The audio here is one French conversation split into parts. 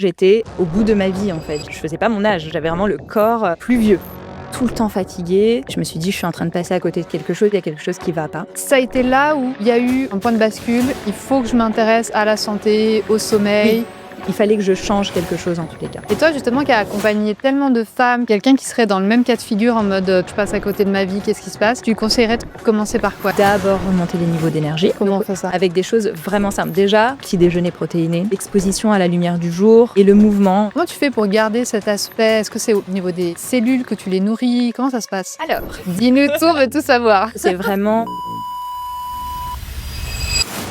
J'étais au bout de ma vie en fait. Je faisais pas mon âge, j'avais vraiment le corps plus vieux. Tout le temps fatiguée. Je me suis dit, je suis en train de passer à côté de quelque chose, il y a quelque chose qui va pas. Ça a été là où il y a eu un point de bascule. Il faut que je m'intéresse à la santé, au sommeil. Oui. Il fallait que je change quelque chose en tous les cas. Et toi, justement, qui as accompagné tellement de femmes, quelqu'un qui serait dans le même cas de figure en mode je passe à côté de ma vie, qu'est-ce qui se passe? Tu conseillerais de commencer par quoi? D'abord remonter les niveaux d'énergie. Comment on fait ça? Avec des choses vraiment simples. Déjà, petit déjeuner protéiné, exposition à la lumière du jour et le mouvement. Comment tu fais pour garder cet aspect? Est-ce que c'est au niveau des cellules que tu les nourris? Comment ça se passe? Alors, Dis-nous tout, on veut tout savoir. c'est vraiment...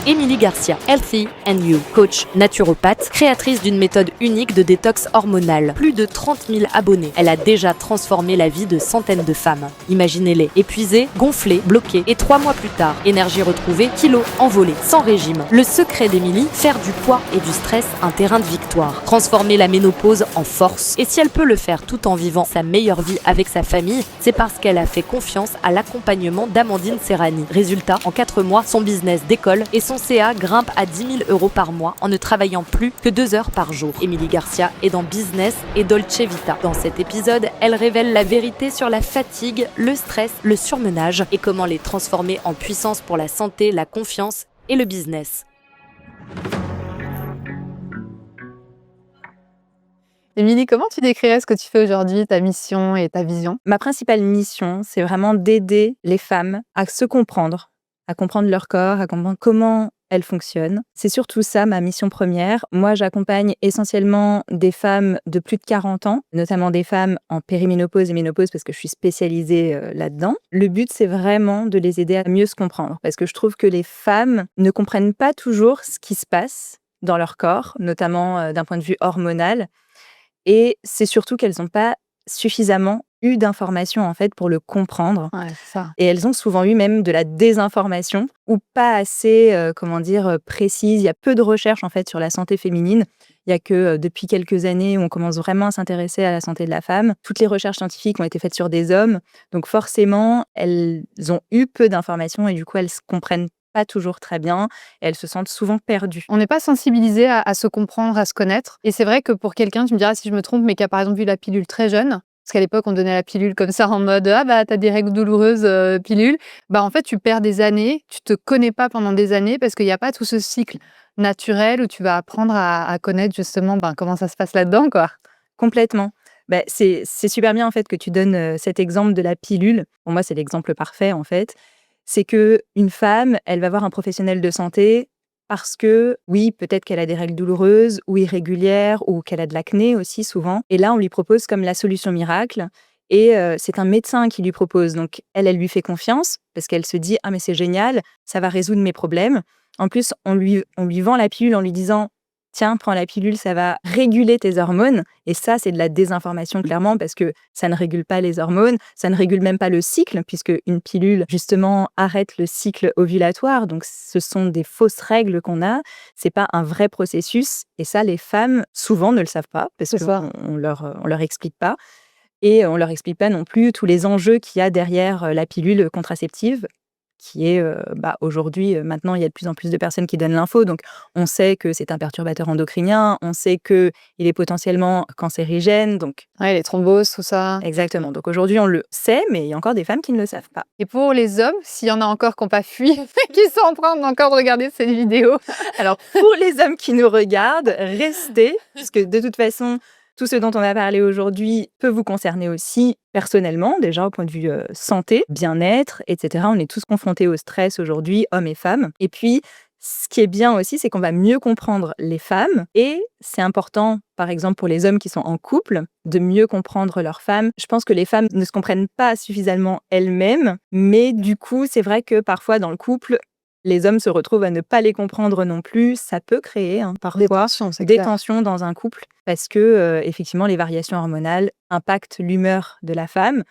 Émilie Garcia, Healthy and You, coach naturopathe, créatrice d'une méthode unique de détox hormonal. Plus de 30 000 abonnés. Elle a déjà transformé la vie de centaines de femmes. Imaginez-les, épuisées, gonflées, bloquées. Et 3 mois plus tard, énergie retrouvée, kilos envolés, sans régime. Le secret d'Émilie, faire du poids et du stress un terrain de victoire. Transformer la ménopause en force. Et si elle peut le faire tout en vivant sa meilleure vie avec sa famille, c'est parce qu'elle a fait confiance à l'accompagnement d'Amandine Serrani. Résultat, en 4 mois, son business décolle et son CA grimpe à 10 000 € par mois en ne travaillant plus que 2 heures par jour. Émilie Garcia est dans Business et Dolce Vita. Dans cet épisode, elle révèle la vérité sur la fatigue, le stress, le surmenage et comment les transformer en puissance pour la santé, la confiance et le business. Émilie, comment tu décrirais ce que tu fais aujourd'hui, ta mission et ta vision? Ma principale mission, c'est vraiment d'aider les femmes à se comprendre, à comprendre leur corps, à comprendre comment elles fonctionnent. C'est surtout ça ma mission première. Moi, j'accompagne essentiellement des femmes de plus de 40 ans, notamment des femmes en périménopause et ménopause parce que je suis spécialisée là-dedans. Le but, c'est vraiment de les aider à mieux se comprendre parce que je trouve que les femmes ne comprennent pas toujours ce qui se passe dans leur corps, notamment d'un point de vue hormonal. Et c'est surtout qu'elles n'ont pas suffisamment eu d'informations en fait pour le comprendre. Ouais, c'est ça. Et elles ont souvent eu même de la désinformation ou pas assez, précise. Il y a peu de recherches en fait sur la santé féminine. Il y a que depuis quelques années où on commence vraiment à s'intéresser à la santé de la femme. Toutes les recherches scientifiques ont été faites sur des hommes. Donc forcément, elles ont eu peu d'informations et du coup, elles se comprennent pas toujours très bien et elles se sentent souvent perdues. On n'est pas sensibilisé à se comprendre, à se connaître. Et c'est vrai que pour quelqu'un, tu me diras si je me trompe, mais qui a par exemple vu la pilule très jeune, parce qu'à l'époque, on donnait la pilule comme ça en mode « Ah bah, t'as des règles douloureuses, pilule ». Bah en fait, tu perds des années, tu te connais pas pendant des années parce qu'il n'y a pas tout ce cycle naturel où tu vas apprendre à connaître justement comment ça se passe là-dedans, quoi. Complètement. Bah, c'est super bien en fait que tu donnes cet exemple de la pilule. Pour moi, c'est l'exemple parfait en fait. C'est qu'une femme, elle va voir un professionnel de santé parce que, oui, peut-être qu'elle a des règles douloureuses ou irrégulières ou qu'elle a de l'acné aussi souvent. Et là, on lui propose comme la solution miracle. Et c'est un médecin qui lui propose. Donc, elle lui fait confiance parce qu'elle se dit « Ah, mais c'est génial, ça va résoudre mes problèmes ». En plus, on lui vend la pilule en lui disant « Tiens, prends la pilule, ça va réguler tes hormones ». Et ça, c'est de la désinformation clairement parce que ça ne régule pas les hormones, ça ne régule même pas le cycle puisque une pilule, justement, arrête le cycle ovulatoire. Donc, ce sont des fausses règles qu'on a. C'est pas un vrai processus. Et ça, les femmes, souvent, ne le savent pas parce qu'on leur explique pas. Et on leur explique pas non plus tous les enjeux qu'il y a derrière la pilule contraceptive qui est aujourd'hui, maintenant, il y a de plus en plus de personnes qui donnent l'info. Donc, on sait que c'est un perturbateur endocrinien, on sait qu'il est potentiellement cancérigène. Donc, Ouais, les thromboses, tout ça. exactement. Donc, aujourd'hui, on le sait, mais il y a encore des femmes qui ne le savent pas. Et pour les hommes, s'il y en a encore qui n'ont pas fui, qui sont en train encore de regarder cette vidéo. Alors, pour les hommes qui nous regardent, restez, puisque de toute façon, tout ce dont on a parlé aujourd'hui peut vous concerner aussi personnellement, déjà au point de vue santé, bien-être, etc. On est tous confrontés au stress aujourd'hui, hommes et femmes. Et puis, ce qui est bien aussi, c'est qu'on va mieux comprendre les femmes. Et c'est important, par exemple, pour les hommes qui sont en couple, de mieux comprendre leurs femmes. Je pense que les femmes ne se comprennent pas suffisamment elles-mêmes. Mais du coup, c'est vrai que parfois, dans le couple, les hommes se retrouvent à ne pas les comprendre non plus. Ça peut créer parfois des tensions dans un couple parce que, effectivement, les variations hormonales impactent l'humeur de la femme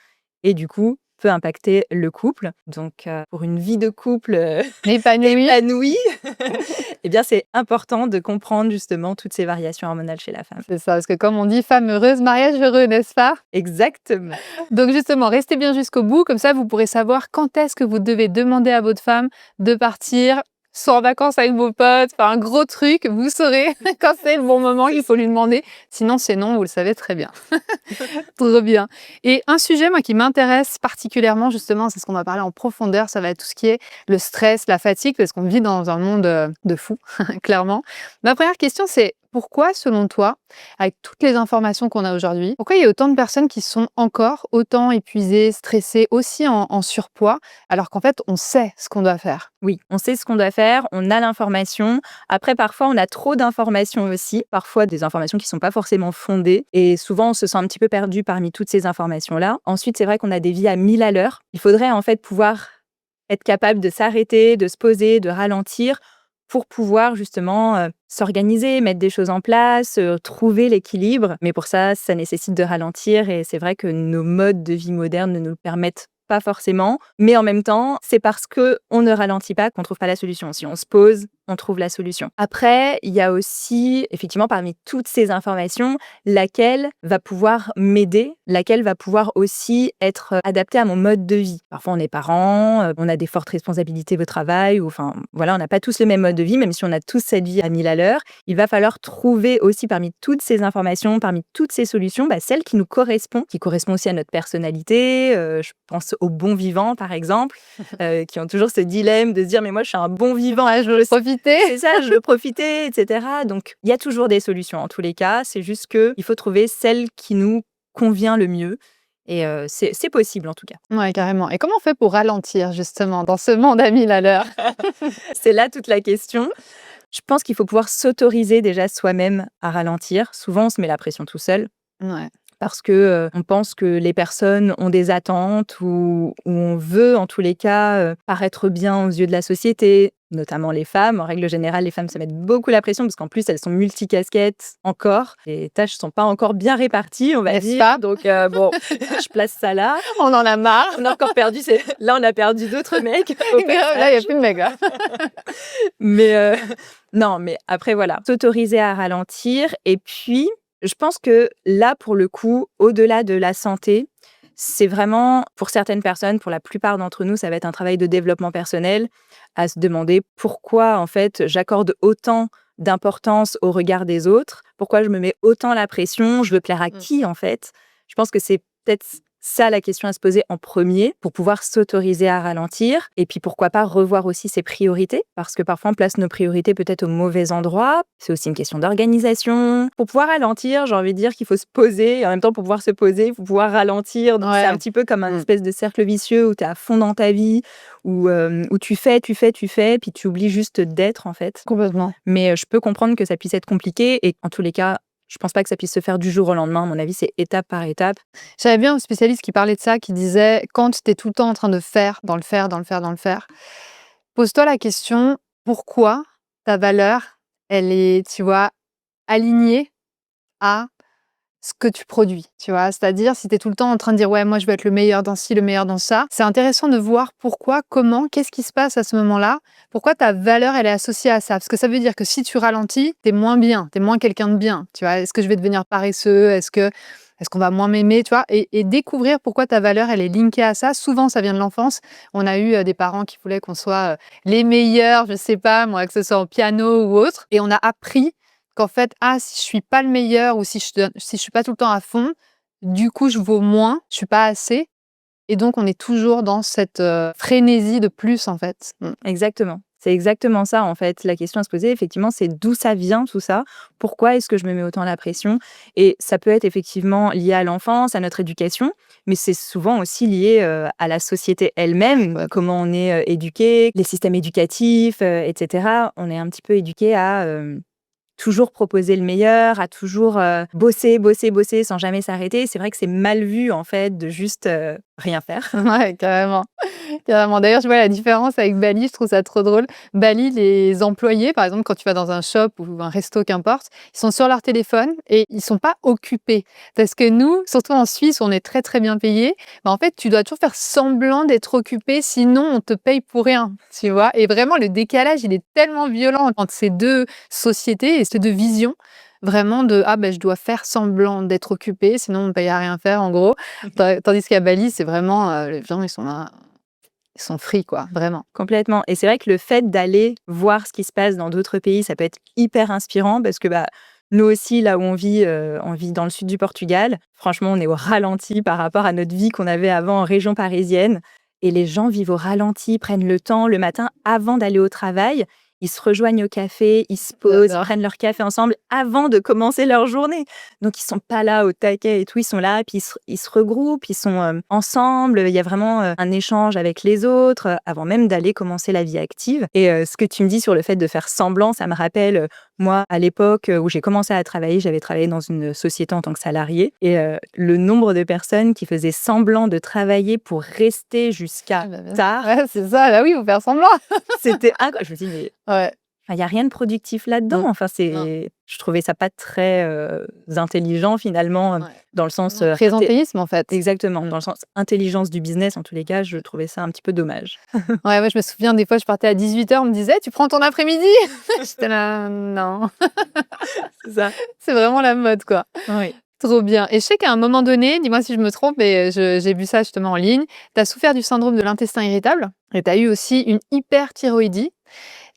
et du coup, peut impacter le couple. Donc, pour une vie de couple épanouie, eh bien, c'est important de comprendre justement toutes ces variations hormonales chez la femme. C'est ça, parce que comme on dit, femme heureuse, mariage heureux, n'est-ce pas? Exactement. Donc justement, restez bien jusqu'au bout, comme ça vous pourrez savoir quand est-ce que vous devez demander à votre femme de partir soit en vacances avec vos potes, faire un gros truc, vous saurez quand c'est le bon moment qu'il faut lui demander. Sinon, c'est non, vous le savez très bien. Trop bien. Et un sujet, moi, qui m'intéresse particulièrement, justement, c'est ce qu'on va parler en profondeur, ça va être tout ce qui est le stress, la fatigue, parce qu'on vit dans un monde de fous, clairement. Ma première question, c'est pourquoi, selon toi, avec toutes les informations qu'on a aujourd'hui, pourquoi il y a autant de personnes qui sont encore autant épuisées, stressées, aussi en surpoids, alors qu'en fait, on sait ce qu'on doit faire? Oui, on sait ce qu'on doit faire, on a l'information. Après, parfois, on a trop d'informations aussi, parfois des informations qui sont pas forcément fondées. Et souvent, on se sent un petit peu perdu parmi toutes ces informations-là. Ensuite, c'est vrai qu'on a des vies à 1000 à l'heure. Il faudrait en fait pouvoir être capable de s'arrêter, de se poser, de ralentir pour pouvoir justement s'organiser, mettre des choses en place, trouver l'équilibre. Mais pour ça, ça nécessite de ralentir et c'est vrai que nos modes de vie modernes ne nous le permettent pas forcément. Mais en même temps, c'est parce qu'on ne ralentit pas qu'on ne trouve pas la solution. Si on se pose, on trouve la solution. Après, il y a aussi, effectivement, parmi toutes ces informations, laquelle va pouvoir m'aider, laquelle va pouvoir aussi être adaptée à mon mode de vie. Parfois, on est parents, on a des fortes responsabilités au travail, ou enfin, voilà, on n'a pas tous le même mode de vie, même si on a tous cette vie à 1000 à l'heure. Il va falloir trouver aussi parmi toutes ces informations, parmi toutes ces solutions, celle qui nous correspond, qui correspond aussi à notre personnalité. Je pense aux bons vivants, par exemple, qui ont toujours ce dilemme de se dire « mais moi, je suis un bon vivant, Je veux profiter. c'est ça, je veux profiter, etc. » Donc, il y a toujours des solutions en tous les cas. C'est juste qu'il faut trouver celle qui nous convient le mieux. Et c'est possible en tout cas. Ouais, carrément. Et comment on fait pour ralentir, justement, dans ce monde à 1000 à l'heure? C'est là toute la question. Je pense qu'il faut pouvoir s'autoriser déjà soi-même à ralentir. Souvent, on se met la pression tout seul. Ouais. Parce que on pense que les personnes ont des attentes ou on veut, en tous les cas, paraître bien aux yeux de la société, notamment les femmes. En règle générale, les femmes se mettent beaucoup la pression parce qu'en plus, elles sont multicasquettes encore. Les tâches ne sont pas encore bien réparties, on va N'est-ce dire. pas? Donc, bon, je place ça là. On en a marre. On a encore perdu... Là, on a perdu d'autres mecs. Au Grave, là, il n'y a plus de mecs, là. Mais non, mais après, voilà, s'autoriser à ralentir. Et puis, je pense que là, pour le coup, au-delà de la santé, c'est vraiment, pour certaines personnes, pour la plupart d'entre nous, ça va être un travail de développement personnel, à se demander pourquoi, en fait, j'accorde autant d'importance au regard des autres, pourquoi je me mets autant la pression, je veux plaire à qui, en fait. Je pense que c'est peut-être ça la question à se poser en premier pour pouvoir s'autoriser à ralentir. Et puis pourquoi pas revoir aussi ses priorités, parce que parfois on place nos priorités peut-être au mauvais endroit. C'est aussi une question d'organisation. Pour pouvoir ralentir, j'ai envie de dire qu'il faut se poser. Et en même temps, pour pouvoir se poser, il faut pouvoir ralentir. Donc Ouais. c'est un petit peu comme un espèce de cercle vicieux où tu es à fond dans ta vie, où tu fais, puis tu oublies juste d'être en fait. Complètement. Mais je peux comprendre que ça puisse être compliqué et en tous les cas, je pense pas que ça puisse se faire du jour au lendemain. À mon avis, c'est étape par étape. J'avais bien un spécialiste qui parlait de ça, qui disait quand tu es tout le temps en train de faire, dans le faire, pose-toi la question pourquoi ta valeur, elle est, tu vois, alignée à ce que tu produis, tu vois. C'est-à-dire, si tu es tout le temps en train de dire ouais, moi je veux être le meilleur dans ci, le meilleur dans ça, c'est intéressant de voir pourquoi, comment, qu'est-ce qui se passe à ce moment-là, pourquoi ta valeur elle est associée à ça. Parce que ça veut dire que si tu ralentis, t'es moins bien, t'es moins quelqu'un de bien, tu vois. Est-ce que je vais devenir paresseux? Est-ce qu'on va moins m'aimer, tu vois, et découvrir pourquoi ta valeur, elle est linkée à ça. Souvent, ça vient de l'enfance. On a eu des parents qui voulaient qu'on soit les meilleurs, je sais pas, moi, que ce soit au piano ou autre. Et on a appris qu'en fait, si je suis pas le meilleur ou si je suis pas tout le temps à fond, du coup, je vaux moins, je suis pas assez. Et donc, on est toujours dans cette frénésie de plus, en fait. Exactement. C'est exactement ça, en fait. La question à se poser, effectivement, c'est d'où ça vient, tout ça. Pourquoi est-ce que je me mets autant la pression? Et ça peut être effectivement lié à l'enfance, à notre éducation, mais c'est souvent aussi lié à la société elle-même, comment on est éduqué, les systèmes éducatifs, etc. On est un petit peu éduqué à toujours proposer le meilleur, à toujours bosser sans jamais s'arrêter. C'est vrai que c'est mal vu, en fait, de juste rien faire. Ouais, carrément. Carrément. D'ailleurs, je vois la différence avec Bali, je trouve ça trop drôle. Bali, les employés, par exemple, quand tu vas dans un shop ou un resto, qu'importe, ils sont sur leur téléphone et ils sont pas occupés. Parce que nous, surtout en Suisse, où on est très très bien payé, en fait, tu dois toujours faire semblant d'être occupé, sinon on te paye pour rien, tu vois. Et vraiment, le décalage, il est tellement violent entre ces deux sociétés et ces deux visions. Vraiment de je dois faire semblant d'être occupé, sinon on me paye à rien faire en gros. Tandis qu'à Bali, c'est vraiment les gens ils sont là. Ils sont free, quoi, vraiment. Complètement. Et c'est vrai que le fait d'aller voir ce qui se passe dans d'autres pays, ça peut être hyper inspirant parce que nous aussi, là où on vit dans le sud du Portugal. Franchement, on est au ralenti par rapport à notre vie qu'on avait avant en région parisienne. Et les gens vivent au ralenti, prennent le temps le matin avant d'aller au travail. Ils se rejoignent au café, ils se posent, ils J'adore. prennent leur café ensemble avant de commencer leur journée. Donc, ils sont pas là au taquet et tout, ils sont là, puis ils se regroupent, ils sont ensemble. Il y a vraiment un échange avec les autres avant même d'aller commencer la vie active. Et ce que tu me dis sur le fait de faire semblant, ça me rappelle, moi, à l'époque où j'ai commencé à travailler, j'avais travaillé dans une société en tant que salariée. Et le nombre de personnes qui faisaient semblant de travailler pour rester jusqu'à Bien sûr. tard, Ouais, c'est ça. Bah oui, faut faire semblant. c'était incroyable. Je me dis, mais Ouais. il n'y a rien de productif là-dedans. Non. Enfin, je trouvais ça pas très intelligent finalement, Ouais. dans le sens Présentéisme, en fait. exactement, dans le sens intelligence du business. En tous les cas, je trouvais ça un petit peu dommage. Ouais, je me souviens, des fois, je partais à 18h, on me disait: «Tu prends ton après-midi?» J'étais là: «Non». C'est ça. C'est vraiment la mode, quoi. Oui. Trop bien. Et je sais qu'à un moment donné, dis-moi si je me trompe, mais j'ai vu ça justement en ligne, tu as souffert du syndrome de l'intestin irritable et tu as eu aussi une hyperthyroïdie.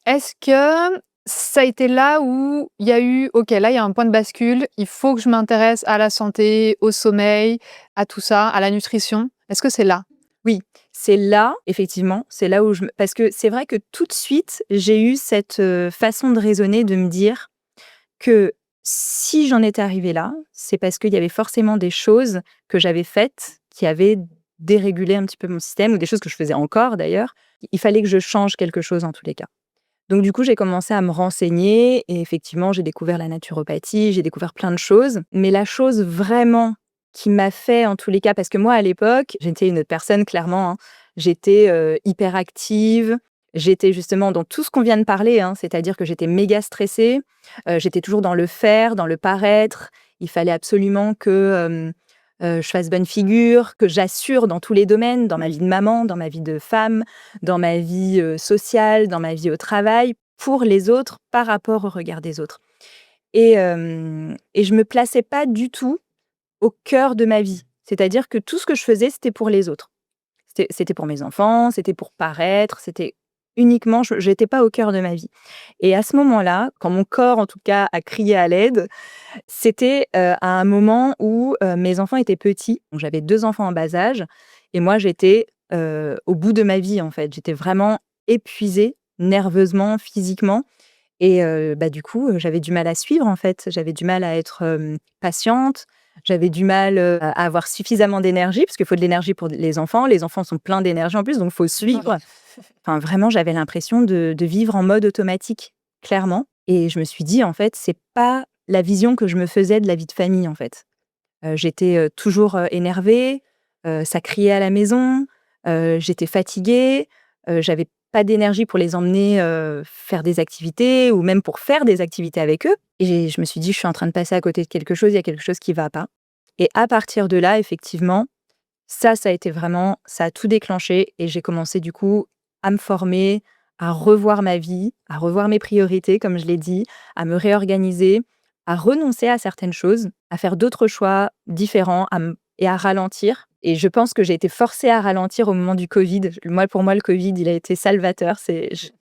Est-ce que ça a été là où il y a eu: «OK, là, il y a un point de bascule, il faut que je m'intéresse à la santé, au sommeil, à tout ça, à la nutrition»? Est-ce que c'est là? Oui, c'est là, effectivement, c'est là où parce que c'est vrai que tout de suite, j'ai eu cette façon de raisonner, de me dire que si j'en étais arrivée là, c'est parce qu'il y avait forcément des choses que j'avais faites qui avaient dérégulé un petit peu mon système, ou des choses que je faisais encore d'ailleurs. Il fallait que je change quelque chose en tous les cas. Donc du coup, j'ai commencé à me renseigner et effectivement, j'ai découvert la naturopathie, j'ai découvert plein de choses. Mais la chose vraiment qui m'a fait, en tous les cas, parce que moi, à l'époque, j'étais une autre personne, clairement, hein. J'étais hyper active, j'étais justement dans tout ce qu'on vient de parler, hein, c'est-à-dire que j'étais méga stressée, j'étais toujours dans le faire, dans le paraître. Il fallait absolument que je fasse bonne figure, que j'assure dans tous les domaines, dans ma vie de maman, dans ma vie de femme, dans ma vie sociale, dans ma vie au travail, pour les autres, par rapport au regard des autres. Et je me plaçais pas du tout au cœur de ma vie. C'est-à-dire que tout ce que je faisais, c'était pour les autres. C'était pour mes enfants, c'était pour paraître, c'était uniquement, je n'étais pas au cœur de ma vie. Et à ce moment-là, quand mon corps, en tout cas, a crié à l'aide, c'était à un moment où mes enfants étaient petits. Donc, j'avais 2 enfants en bas âge et moi, j'étais au bout de ma vie, en fait. J'étais vraiment épuisée, nerveusement, physiquement. Et du coup, j'avais du mal à suivre, en fait. J'avais du mal à être patiente. J'avais du mal à avoir suffisamment d'énergie, parce qu'il faut de l'énergie pour les enfants. Les enfants sont pleins d'énergie en plus, donc il faut suivre. Enfin, vraiment, j'avais l'impression de vivre en mode automatique, clairement. Et je me suis dit, en fait, c'est pas la vision que je me faisais de la vie de famille, en fait. J'étais toujours énervée, ça criait à la maison, j'étais fatiguée, j'avais pas d'énergie pour les emmener faire des activités ou même pour faire des activités avec eux. Et je me suis dit: «Je suis en train de passer à côté de quelque chose, il y a quelque chose qui va pas». Et à partir de là, effectivement, ça a été vraiment ça a tout déclenché et j'ai commencé du coup à me former, à revoir ma vie, à revoir mes priorités comme je l'ai dit, à me réorganiser, à renoncer à certaines choses, à faire d'autres choix différents, et à ralentir. Et je pense que j'ai été forcée à ralentir au moment du Covid. Pour moi, le Covid, il a été salvateur.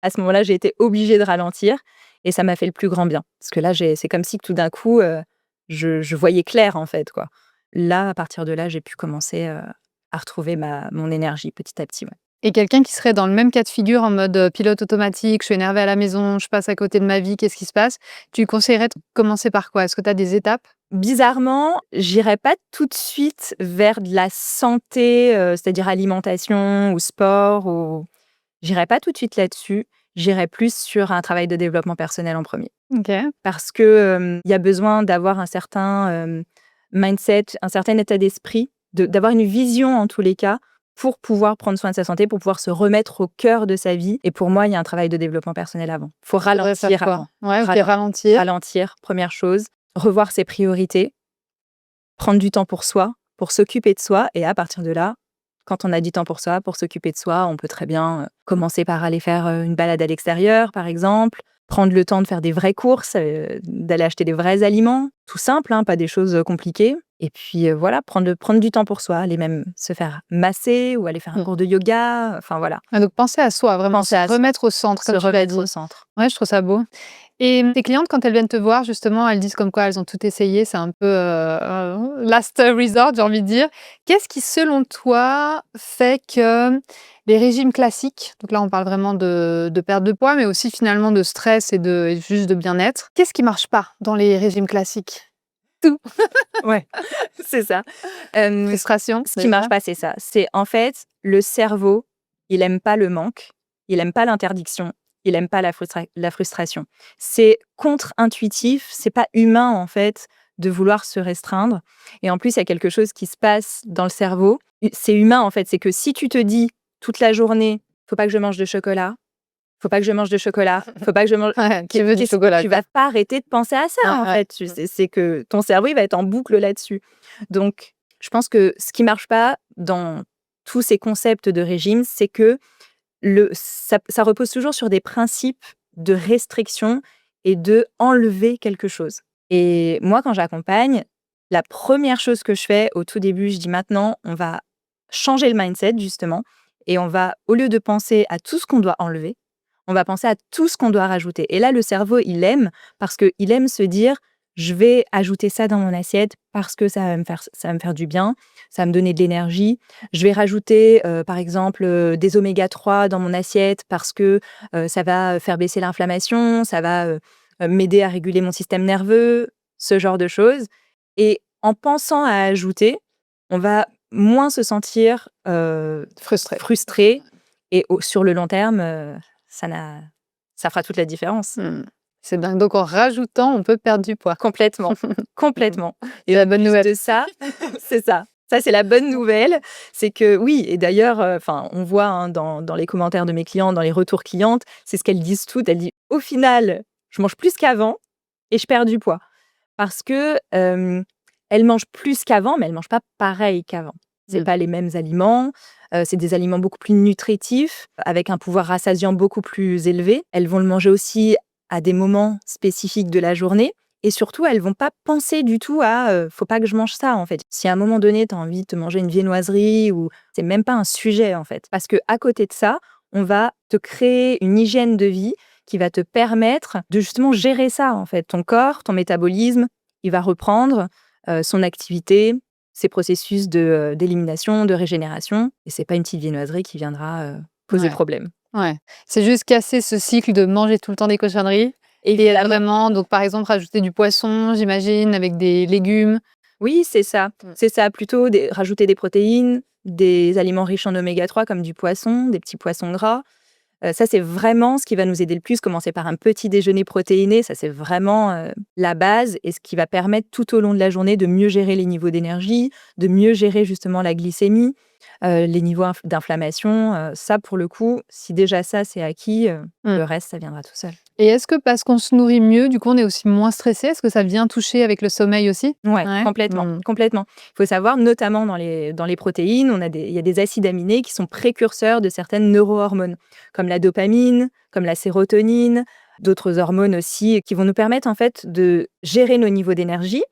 À ce moment-là, j'ai été obligée de ralentir et ça m'a fait le plus grand bien. Parce que là, c'est comme si que tout d'un coup, je voyais clair, en fait, quoi. Là, à partir de là, j'ai pu commencer à retrouver mon énergie petit à petit. Ouais. Et quelqu'un qui serait dans le même cas de figure en mode pilote automatique, je suis énervée à la maison, je passe à côté de ma vie, qu'est-ce qui se passe? Tu lui conseillerais de commencer par quoi? Est-ce que tu as des étapes? Bizarrement, j'irais pas tout de suite vers de la santé, c'est-à-dire alimentation ou sport, j'irais pas tout de suite là-dessus. J'irais plus sur un travail de développement personnel en premier. OK. Parce que il y a besoin d'avoir un certain mindset, un certain état d'esprit, d'avoir une vision en tous les cas pour pouvoir prendre soin de sa santé, pour pouvoir se remettre au cœur de sa vie. Et pour moi, il y a un travail de développement personnel avant. Il faut Faudrait faire ralentir quoi? avant. Ouais, OK, ralentir. Ralentir, première chose. Revoir ses priorités. Prendre du temps pour soi, pour s'occuper de soi. Et à partir de là, quand on a du temps pour soi, pour s'occuper de soi, on peut très bien commencer par aller faire une balade à l'extérieur, par exemple. prendre le temps de faire des vraies courses, d'aller acheter des vrais aliments, tout simple, hein, pas des choses compliquées. Et puis voilà, prendre du temps pour soi, aller même se faire masser ou aller faire un cours de yoga, enfin voilà. Ah, donc penser à soi, vraiment Penser à se remettre au centre, se comme tu l'as remettre dit. au centre. Ouais, je trouve ça beau. Et tes clientes, quand elles viennent te voir, justement, elles disent comme quoi elles ont tout essayé, c'est un peu last resort, j'ai envie de dire. Qu'est-ce qui, selon toi, fait que les régimes classiques, donc là on parle vraiment de perte de poids, mais aussi finalement de stress et juste de bien-être, qu'est-ce qui marche pas dans les régimes classiques? Tout. Ouais, c'est ça. Frustration, Ce qui marche pas, c'est ça. C'est en fait, le cerveau, il aime pas le manque, il aime pas l'interdiction, il aime pas la frustration. C'est contre-intuitif, c'est pas humain en fait de vouloir se restreindre. Et en plus, il y a quelque chose qui se passe dans le cerveau. C'est humain en fait, c'est que si tu te dis toute la journée, faut pas que je mange de chocolat, faut pas que je mange de chocolat, faut pas que je mange. Ouais, tu veux du chocolat. Tu vas pas arrêter de penser à ça en fait. C'est que ton cerveau il va être en boucle là-dessus. Donc, je pense que ce qui marche pas dans tous ces concepts de régime, c'est que ça repose toujours sur des principes de restriction et de enlever quelque chose. Et moi, quand j'accompagne, la première chose que je fais au tout début, je dis maintenant, on va changer le mindset justement et on va, au lieu de penser à tout ce qu'on doit enlever, on va penser à tout ce qu'on doit rajouter. Et là, le cerveau, il aime parce qu'il aime se dire, je vais ajouter ça dans mon assiette parce que ça va me faire du bien, ça va me donner de l'énergie. Je vais rajouter, par exemple, des oméga 3 dans mon assiette parce que ça va faire baisser l'inflammation, ça va m'aider à réguler mon système nerveux, ce genre de choses. Et en pensant à ajouter, on va moins se sentir frustré. Et sur le long terme, ça fera toute la différence. C'est dingue. Donc en rajoutant, on peut perdre du poids. Complètement, complètement. Et la bonne nouvelle. De ça, c'est ça. Ça, c'est la bonne nouvelle. C'est que oui, et d'ailleurs, on voit hein, dans les commentaires de mes clients, dans les retours clientes, c'est ce qu'elles disent toutes. Elles disent, au final, je mange plus qu'avant et je perds du poids. Parce que elles mangent plus qu'avant, mais elles ne mangent pas pareil qu'avant. Ce pas les mêmes aliments. C'est des aliments beaucoup plus nutritifs, avec un pouvoir rassasiant beaucoup plus élevé. Elles vont le manger aussi à des moments spécifiques de la journée. Et surtout, elles vont pas penser du tout à faut pas que je mange ça en fait. Si à un moment donné, tu as envie de te manger une viennoiserie ou c'est même pas un sujet en fait. Parce que à côté de ça, on va te créer une hygiène de vie qui va te permettre de justement gérer ça en fait. Ton corps, ton métabolisme, il va reprendre son activité, ses processus d'élimination, de régénération. Et c'est pas une petite viennoiserie qui viendra poser problème. Ouais. C'est juste casser ce cycle de manger tout le temps des cochonneries. Et vraiment, donc par exemple, rajouter du poisson, j'imagine, avec des légumes. Oui, c'est ça. C'est ça, plutôt rajouter des protéines, des aliments riches en oméga 3 comme du poisson, des petits poissons gras. Ça, c'est vraiment ce qui va nous aider le plus. Commencer par un petit déjeuner protéiné, ça, c'est vraiment la base et ce qui va permettre tout au long de la journée de mieux gérer les niveaux d'énergie, de mieux gérer justement la glycémie, les niveaux d'inflammation. Ça, pour le coup, si déjà ça, c'est acquis, le reste, ça viendra tout seul. Et est-ce que parce qu'on se nourrit mieux, du coup, on est aussi moins stressé? Est-ce que ça vient toucher avec le sommeil aussi? Ouais, complètement, complètement. Il faut savoir, notamment dans les protéines, il y a des acides aminés qui sont précurseurs de certaines neurohormones, comme la dopamine, comme la sérotonine, d'autres hormones aussi, qui vont nous permettre en fait de gérer nos niveaux d'énergie,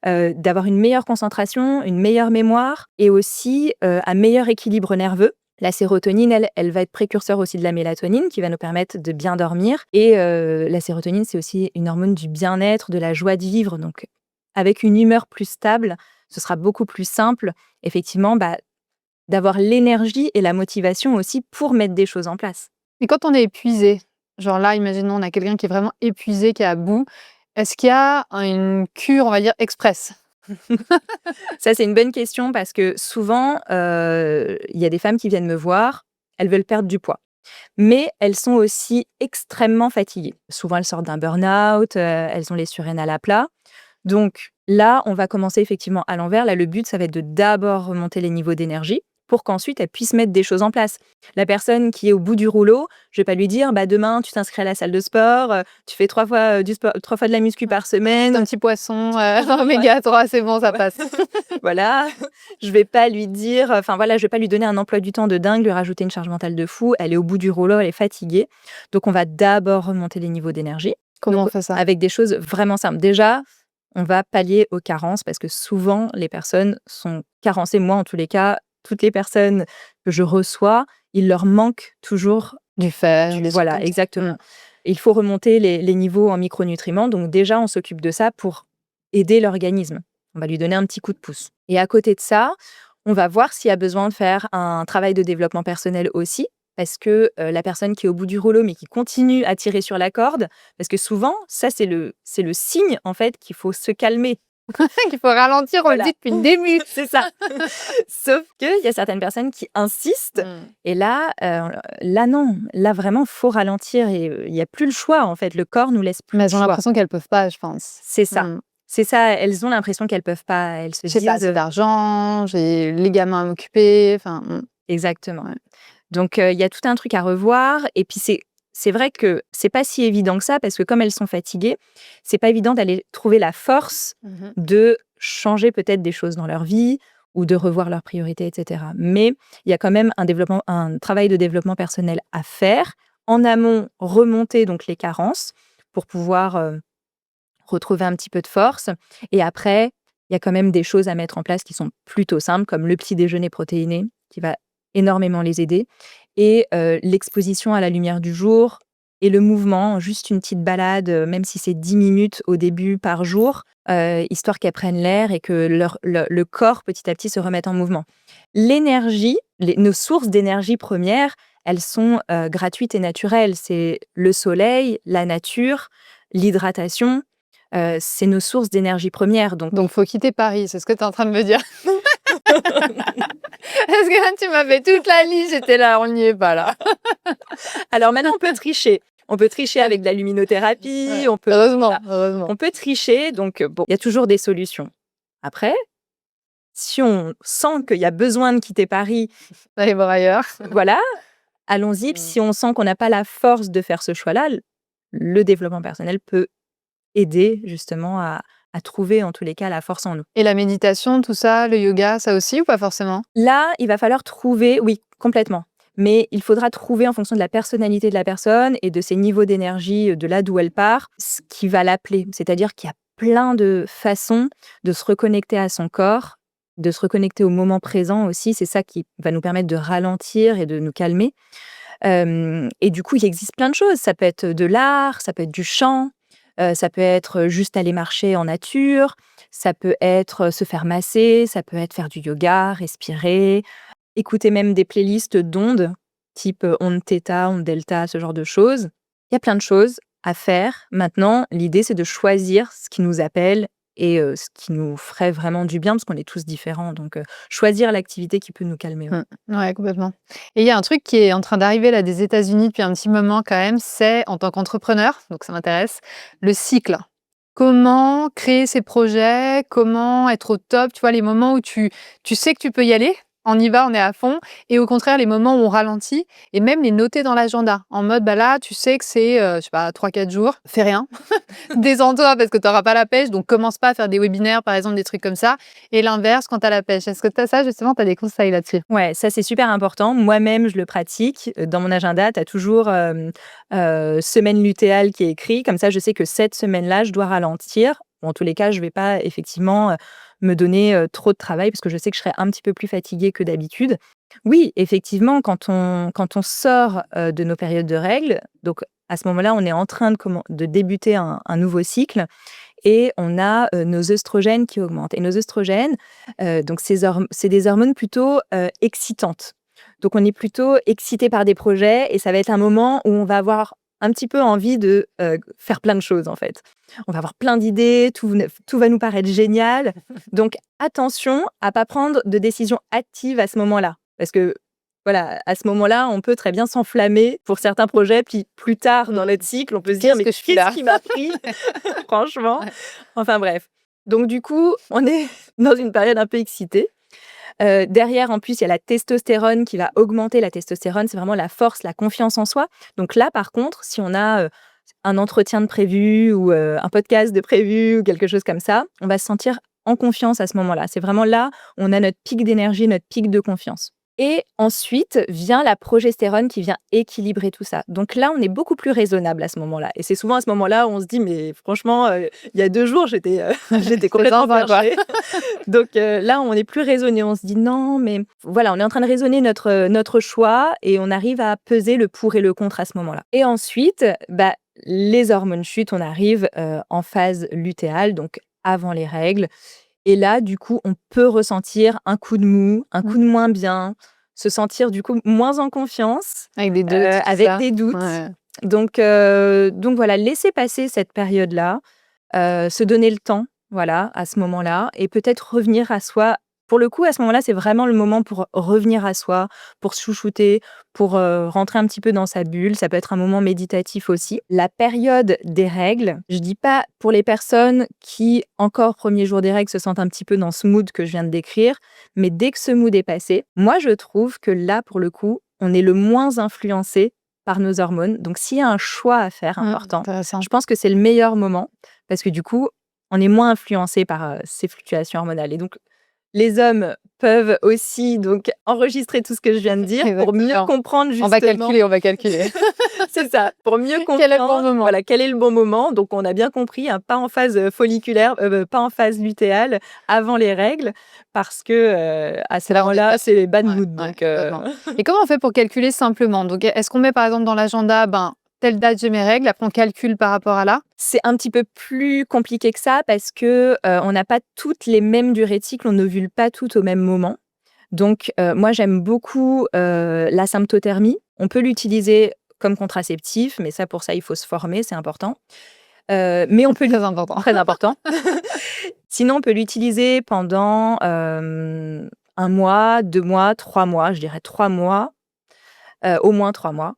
d'avoir une meilleure concentration, une meilleure mémoire et aussi un meilleur équilibre nerveux. La sérotonine, elle va être précurseur aussi de la mélatonine qui va nous permettre de bien dormir. Et la sérotonine, c'est aussi une hormone du bien-être, de la joie de vivre. Donc, avec une humeur plus stable, ce sera beaucoup plus simple, effectivement, d'avoir l'énergie et la motivation aussi pour mettre des choses en place. Et quand on est épuisé, genre là, imaginons, on a quelqu'un qui est vraiment épuisé, qui est à bout, est-ce qu'il y a une cure, on va dire, express? Ça, c'est une bonne question parce que souvent, il y a des femmes qui viennent me voir, elles veulent perdre du poids. Mais elles sont aussi extrêmement fatiguées. Souvent, elles sortent d'un burn-out, elles ont les surrénales à plat. Donc là, on va commencer effectivement à l'envers. Là, le but, ça va être de d'abord remonter les niveaux d'énergie pour qu'ensuite elle puisse mettre des choses en place. La personne qui est au bout du rouleau, je vais pas lui dire demain tu t'inscris à la salle de sport, tu fais 3 fois du sport, 3 fois de la muscu par Un semaine. petit poisson, oméga 3, c'est bon, ça passe. Voilà, je vais pas lui dire, je vais pas lui donner un emploi du temps de dingue, lui rajouter une charge mentale de fou. Elle est au bout du rouleau, elle est fatiguée. Donc on va d'abord remonter les niveaux d'énergie. Comment Donc, on fait ça? avec des choses vraiment simples. Déjà, on va pallier aux carences parce que souvent les personnes sont carencées. Moi, en tous les cas, toutes les personnes que je reçois, il leur manque toujours Du fer, des trucs voilà, comme ça. exactement. Il faut remonter les niveaux en micronutriments. Donc déjà, on s'occupe de ça pour aider l'organisme. On va lui donner un petit coup de pouce. Et à côté de ça, on va voir s'il y a besoin de faire un travail de développement personnel aussi. Parce que la personne qui est au bout du rouleau, mais qui continue à tirer sur la corde, parce que souvent, ça, c'est le signe, en fait, qu'il faut se calmer. Qu'il faut ralentir, on le Voilà. dit depuis le début. C'est ça. Sauf qu'il y a certaines personnes qui insistent. Et là, non. Là, vraiment, faut ralentir. Et il n'y a plus le choix, en fait. Le corps nous laisse plus Mais le elles ont choix. l'impression qu'elles peuvent pas, je pense. C'est ça. C'est ça. Elles ont l'impression qu'elles peuvent pas. Elles se J'ai disent... pas assez d'argent, j'ai les gamins à m'occuper. Exactement. Ouais. Donc, il y a tout un truc à revoir. Et puis, c'est vrai que c'est pas si évident que ça, parce que comme elles sont fatiguées, c'est pas évident d'aller trouver la force de changer peut-être des choses dans leur vie ou de revoir leurs priorités, etc. Mais il y a quand même un travail de développement personnel à faire. En amont, remonter donc les carences pour pouvoir retrouver un petit peu de force. Et après, il y a quand même des choses à mettre en place qui sont plutôt simples, comme le petit déjeuner protéiné, qui va énormément les aider. Et l'exposition à la lumière du jour et le mouvement, juste une petite balade, même si c'est 10 minutes au début par jour, histoire qu'elles prennent l'air et que le corps, petit à petit, se remette en mouvement. L'énergie, nos sources d'énergie premières, elles sont gratuites et naturelles. C'est le soleil, la nature, l'hydratation. C'est nos sources d'énergie premières. Donc, faut quitter Paris, c'est ce que tu es en train de me dire. Parce que là, tu m'as fait toute la liste, j'étais là, on n'y est pas là. Alors maintenant, on peut tricher. On peut tricher avec de la luminothérapie. Ouais. Heureusement. On peut tricher. Donc, il y a toujours des solutions. Après, si on sent qu'il y a besoin de quitter Paris, Aller voir ailleurs. voilà, allons-y. Puis si on sent qu'on n'a pas la force de faire ce choix-là, le développement personnel peut aider justement à trouver en tous les cas la force en nous. Et la méditation, tout ça, le yoga, ça aussi ou pas forcément? Là, il va falloir trouver, oui, complètement. Mais il faudra trouver en fonction de la personnalité de la personne et de ses niveaux d'énergie, de là d'où elle part, ce qui va l'appeler. C'est-à-dire qu'il y a plein de façons de se reconnecter à son corps, de se reconnecter au moment présent aussi. C'est ça qui va nous permettre de ralentir et de nous calmer. Et du coup, il existe plein de choses. Ça peut être de l'art, ça peut être du chant, ça peut être juste aller marcher en nature, ça peut être se faire masser, ça peut être faire du yoga, respirer, écouter même des playlists d'ondes, type ondes θ, ondes delta, ce genre de choses. Il y a plein de choses à faire. Maintenant, l'idée, c'est de choisir ce qui nous appelle et ce qui nous ferait vraiment du bien, parce qu'on est tous différents. Donc, choisir l'activité qui peut nous calmer. Ouais, complètement. Et il y a un truc qui est en train d'arriver là des États-Unis depuis un petit moment quand même, c'est en tant qu'entrepreneur, donc ça m'intéresse, le cycle. Comment créer ses projets, comment être au top, tu vois, les moments où tu sais que tu peux y aller, on y va, on est à fond, et au contraire, les moments où on ralentit, et même les noter dans l'agenda, en mode, là, tu sais que c'est, je sais pas, 3-4 jours, fais rien, détends-toi parce que tu n'auras pas la pêche, donc commence pas à faire des webinaires, par exemple, des trucs comme ça, et l'inverse quand tu as la pêche. Est-ce que tu as ça, justement, tu as des conseils là-dessus? Ouais, ça c'est super important. Moi-même, je le pratique. Dans mon agenda, tu as toujours semaine lutéale qui est écrit. Comme ça, je sais que cette semaine-là, je dois ralentir. En tous les cas, je ne vais pas effectivement me donner trop de travail parce que je sais que je serai un petit peu plus fatiguée que d'habitude. Oui, effectivement, quand on sort de nos périodes de règles, donc à ce moment-là, on est en train de débuter un nouveau cycle et on a nos œstrogènes qui augmentent. Et nos œstrogènes, donc c'est des hormones plutôt excitantes. Donc on est plutôt excité par des projets et ça va être un moment où on va avoir un petit peu envie de faire plein de choses en fait. On va avoir plein d'idées, tout va nous paraître génial. Donc attention à pas prendre de décisions hâtives à ce moment-là. Parce que voilà, à ce moment-là, on peut très bien s'enflammer pour certains projets, puis plus tard dans notre cycle, on peut se dire, mais qu'est-ce qui m'a pris? Franchement. Ouais. Enfin bref. Donc du coup, on est dans une période un peu excitée. Derrière, en plus, il y a la testostérone qui va augmenter. La testostérone, c'est vraiment la force, la confiance en soi. Donc là, par contre, si on a un entretien de prévu ou un podcast de prévu ou quelque chose comme ça, on va se sentir en confiance à ce moment-là. C'est vraiment là où on a notre pic d'énergie, notre pic de confiance. Et ensuite vient la progestérone qui vient équilibrer tout ça. Donc là, on est beaucoup plus raisonnable à ce moment-là. Et c'est souvent à ce moment-là où on se dit, mais franchement, il y a 2 jours, j'étais complètement perchée. Donc là, on est plus raisonné. On se dit, non, mais voilà, on est en train de raisonner notre choix et on arrive à peser le pour et le contre à ce moment-là. Et ensuite, les hormones chutent, on arrive en phase lutéale, donc avant les règles. Et là, du coup, on peut ressentir un coup de mou, un coup de moins bien, se sentir du coup moins en confiance, Avec des doutes, tout avec ça. des doutes. Ouais. Donc voilà, laisser passer cette période-là, se donner le temps, voilà, à ce moment-là, et peut-être revenir à soi. Pour le coup, à ce moment-là, c'est vraiment le moment pour revenir à soi, pour se chouchouter, pour rentrer un petit peu dans sa bulle. Ça peut être un moment méditatif aussi. La période des règles, je dis pas pour les personnes qui, encore premier jour des règles, se sentent un petit peu dans ce mood que je viens de décrire, mais dès que ce mood est passé, moi, je trouve que là, pour le coup, on est le moins influencé par nos hormones. Donc, s'il y a un choix à faire important, Intéressant. je pense que c'est le meilleur moment parce que du coup, on est moins influencé par ces fluctuations hormonales. Et donc, les hommes peuvent aussi donc enregistrer tout ce que je viens de dire pour mieux Exactement. comprendre On va justement. calculer. C'est ça, pour mieux comprendre. Quel est le bon moment. Voilà, quel est le bon moment. Donc, on a bien compris, hein, pas en phase folliculaire, pas en phase lutéale, avant les règles, parce que à ce C'est là où on est moment-là, pas- c'est les bad Ouais, moods. ouais, Donc, complètement. Et comment on fait pour calculer simplement? Donc, est-ce qu'on met par exemple dans l'agenda, telle date j'ai mes règles, après on calcule par rapport à là? c'est un petit peu plus compliqué que ça parce que on n'a pas toutes les mêmes durées de cycle, on n'ovule pas toutes au même moment. Donc, moi, j'aime beaucoup la symptothermie. On peut l'utiliser comme contraceptif, mais ça, pour ça, il faut se former, c'est important. Mais on peut Très important. très important. Sinon, on peut l'utiliser pendant 1 mois, 2 mois, 3 mois, je dirais 3 mois, au moins 3 mois,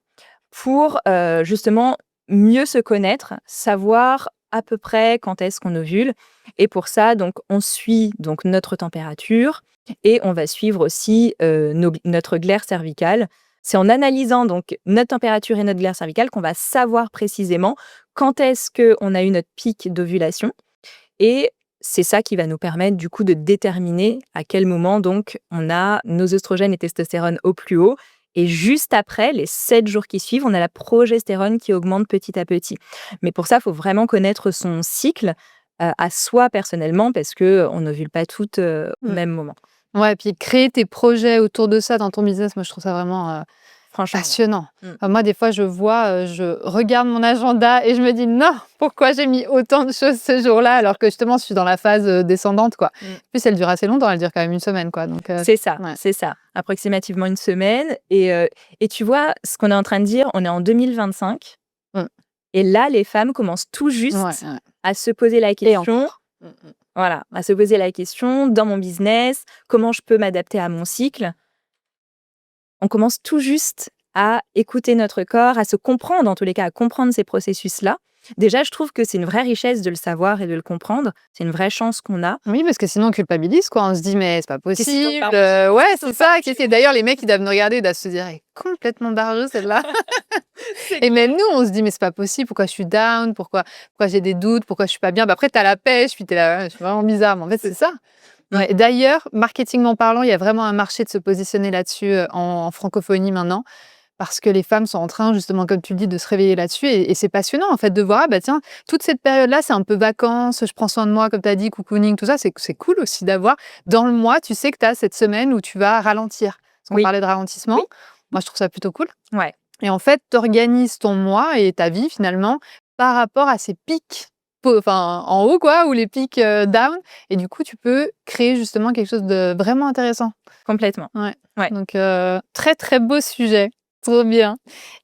pour justement mieux se connaître, savoir à peu près quand est-ce qu'on ovule. Et pour ça, donc, on suit donc notre température et on va suivre aussi notre glaire cervicale. C'est en analysant donc notre température et notre glaire cervicale qu'on va savoir précisément quand est-ce qu'on a eu notre pic d'ovulation. Et c'est ça qui va nous permettre du coup de déterminer à quel moment donc on a nos œstrogènes et testostérone au plus haut. Et juste après, les 7 jours qui suivent, on a la progestérone qui augmente petit à petit. Mais pour ça, il faut vraiment connaître son cycle à soi personnellement parce qu'on n'ovule pas toutes au même moment. Ouais, puis créer tes projets autour de ça dans ton business, moi je trouve ça vraiment Franchement. passionnant. Mm. Moi, des fois, je regarde mon agenda et je me dis non, pourquoi j'ai mis autant de choses ce jour-là alors que justement je suis dans la phase descendante, quoi. Mm. En plus, elle dure assez longtemps, elle dure quand même une semaine, quoi. Donc, C'est ça, ouais. c'est ça. Approximativement une semaine. Et tu vois, ce qu'on est en train de dire, on est en 2025. Mm. Et là, les femmes commencent tout juste Ouais. à se poser la Et question. encore. Voilà, à se poser la question dans mon business, comment je peux m'adapter à mon cycle. On commence tout juste à écouter notre corps, à se comprendre, en tous les cas, à comprendre ces processus-là. Déjà, je trouve que c'est une vraie richesse de le savoir et de le comprendre. C'est une vraie chance qu'on a. Oui, parce que sinon on culpabilise, quoi. On se dit mais c'est pas Qu'est-ce qu'ils ont possible. pas Ouais, c'est ça. D'ailleurs, les mecs ils doivent nous regarder, ils doivent se dire elle est complètement barreuse celle-là. Et même nous, on se dit mais c'est pas possible. Pourquoi je suis down? Pourquoi j'ai des doutes? Pourquoi je suis pas bien? Après t'as la pêche, puis t'es là, ouais, je suis vraiment bizarre. Mais en fait c'est ça. Ouais. D'ailleurs, marketingment parlant, il y a vraiment un marché de se positionner là-dessus en francophonie maintenant. Parce que les femmes sont en train, justement, comme tu le dis, de se réveiller là-dessus. Et c'est passionnant, en fait, de voir, tiens, toute cette période-là, c'est un peu vacances, je prends soin de moi, comme tu as dit, cocooning, tout ça. C'est cool aussi d'avoir. Dans le mois, tu sais que tu as cette semaine où tu vas ralentir. Parce qu'on parlait de ralentissement. Oui. Moi, je trouve ça plutôt cool. Ouais. Et en fait, tu organises ton mois et ta vie, finalement, par rapport à ces pics, en haut, quoi, ou les pics down. Et du coup, tu peux créer, justement, quelque chose de vraiment intéressant. Complètement. Ouais. Ouais. Donc, très, très beau sujet. Trop bien.